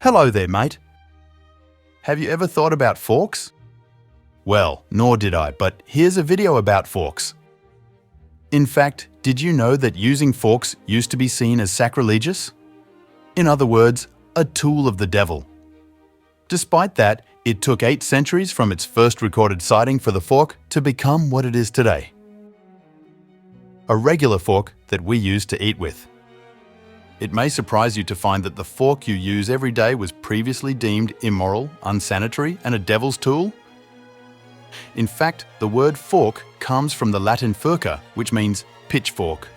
Hello there, mate. Have you ever thought about forks? Well, nor did I, but here's a video about forks. In fact, did you know that using forks used to be seen as sacrilegious? In other words, a tool of the devil. Despite that, it took 8 centuries from its first recorded sighting for the fork to become what it is today. A regular fork that we use to eat with. It may surprise you to find that the fork you use every day was previously deemed immoral, unsanitary, and a devil's tool. In fact, the word fork comes from the Latin furca, which means pitchfork.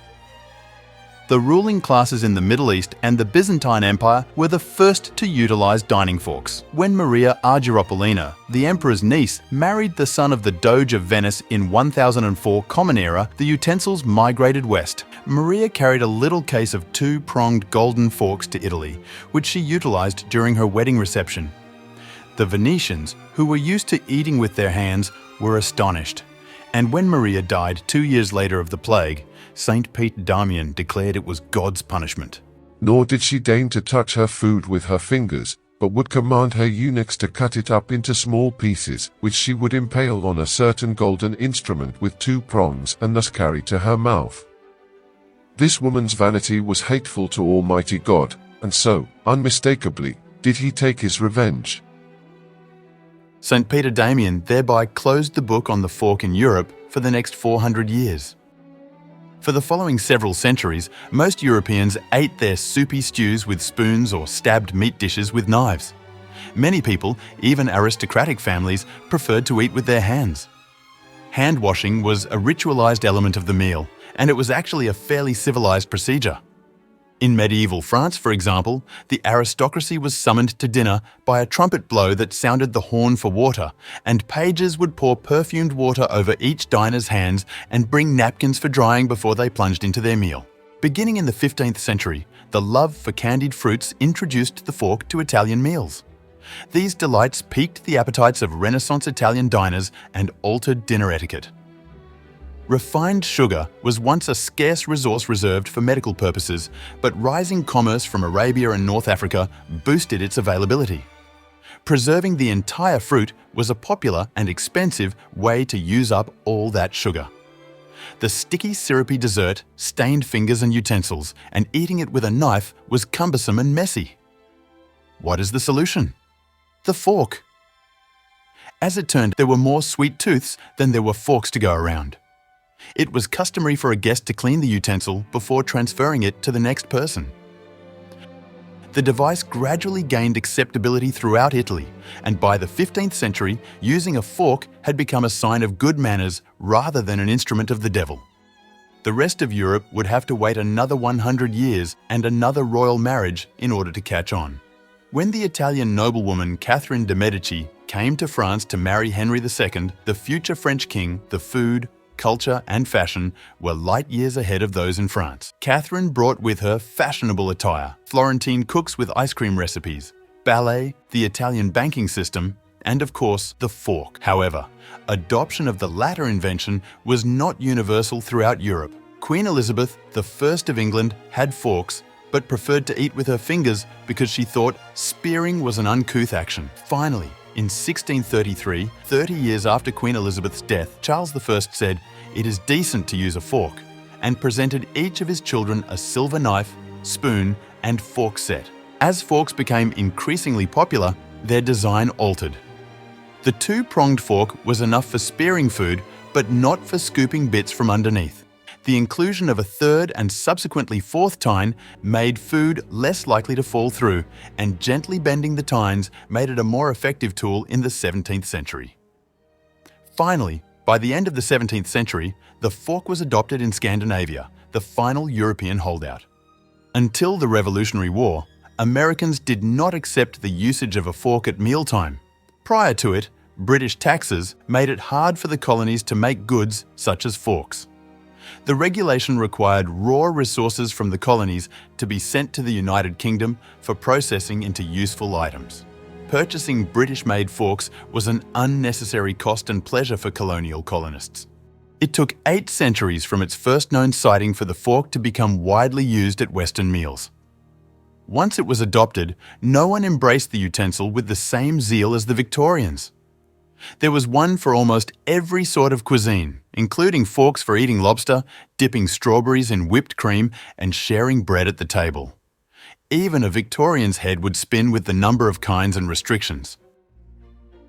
The ruling classes in the Middle East and the Byzantine Empire were the first to utilize dining forks. When Maria Argyropolina, the emperor's niece, married the son of the Doge of Venice in 1004 Common Era, the utensils migrated west. Maria carried a little case of 2-pronged golden forks to Italy, which she utilized during her wedding reception. The Venetians, who were used to eating with their hands, were astonished. And when Maria died 2 years later of the plague, Saint Peter Damian declared it was God's punishment. Nor did she deign to touch her food with her fingers, but would command her eunuchs to cut it up into small pieces, which she would impale on a certain golden instrument with 2 prongs and thus carry to her mouth. This woman's vanity was hateful to Almighty God, and so, unmistakably, did he take his revenge. St. Peter Damian thereby closed the book on the fork in Europe for the next 400 years. For the following several centuries, most Europeans ate their soupy stews with spoons or stabbed meat dishes with knives. Many people, even aristocratic families, preferred to eat with their hands. Hand washing was a ritualized element of the meal, and it was actually a fairly civilized procedure. In medieval France, for example, the aristocracy was summoned to dinner by a trumpet blow that sounded the horn for water, and pages would pour perfumed water over each diner's hands and bring napkins for drying before they plunged into their meal. Beginning in the 15th century, the love for candied fruits introduced the fork to Italian meals. These delights piqued the appetites of Renaissance Italian diners and altered dinner etiquette. Refined sugar was once a scarce resource reserved for medical purposes, but rising commerce from Arabia and North Africa boosted its availability. Preserving the entire fruit was a popular and expensive way to use up all that sugar. The sticky, syrupy dessert stained fingers and utensils, and eating it with a knife was cumbersome and messy. What is the solution? The fork. As it turned, there were more sweet tooths than there were forks to go around. It was customary for a guest to clean the utensil before transferring it to the next person. The device gradually gained acceptability throughout Italy, and by the 15th century, using a fork had become a sign of good manners rather than an instrument of the devil. The rest of Europe would have to wait another 100 years and another royal marriage in order to catch on. When the Italian noblewoman Catherine de' Medici came to France to marry Henry II, the future French king, the food, culture and fashion were light years ahead of those in France. Catherine brought with her fashionable attire, Florentine cooks with ice cream recipes, ballet, the Italian banking system, and of course, the fork. However, adoption of the latter invention was not universal throughout Europe. Queen Elizabeth I of England had forks, but preferred to eat with her fingers because she thought spearing was an uncouth action. Finally, in 1633, 30 years after Queen Elizabeth's death, Charles I said, "It is decent to use a fork," and presented each of his children a silver knife, spoon, and fork set. As forks became increasingly popular, their design altered. The 2-pronged fork was enough for spearing food, but not for scooping bits from underneath. The inclusion of a 3rd and subsequently 4th tine made food less likely to fall through, and gently bending the tines made it a more effective tool in the 17th century. Finally, by the end of the 17th century, the fork was adopted in Scandinavia, the final European holdout. Until the Revolutionary War, Americans did not accept the usage of a fork at mealtime. Prior to it, British taxes made it hard for the colonies to make goods such as forks. The regulation required raw resources from the colonies to be sent to the United Kingdom for processing into useful items. Purchasing British-made forks was an unnecessary cost and pleasure for colonial colonists. It took 8 centuries from its first known sighting for the fork to become widely used at Western meals. Once it was adopted, no one embraced the utensil with the same zeal as the Victorians. There was one for almost every sort of cuisine, including forks for eating lobster, dipping strawberries in whipped cream, and sharing bread at the table. Even a Victorian's head would spin with the number of kinds and restrictions.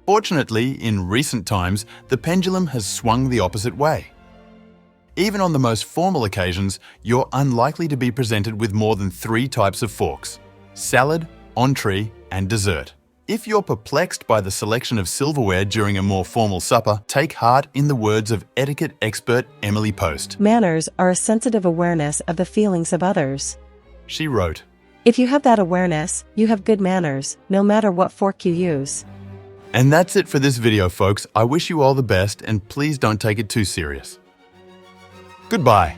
Fortunately, in recent times, the pendulum has swung the opposite way. Even on the most formal occasions, you're unlikely to be presented with more than 3 types of forks: salad, entree, and dessert. If you're perplexed by the selection of silverware during a more formal supper, take heart in the words of etiquette expert Emily Post. Manners are a sensitive awareness of the feelings of others. She wrote, If you have that awareness, you have good manners, no matter what fork you use. And that's it for this video, folks. I wish you all the best, and please don't take it too serious. Goodbye.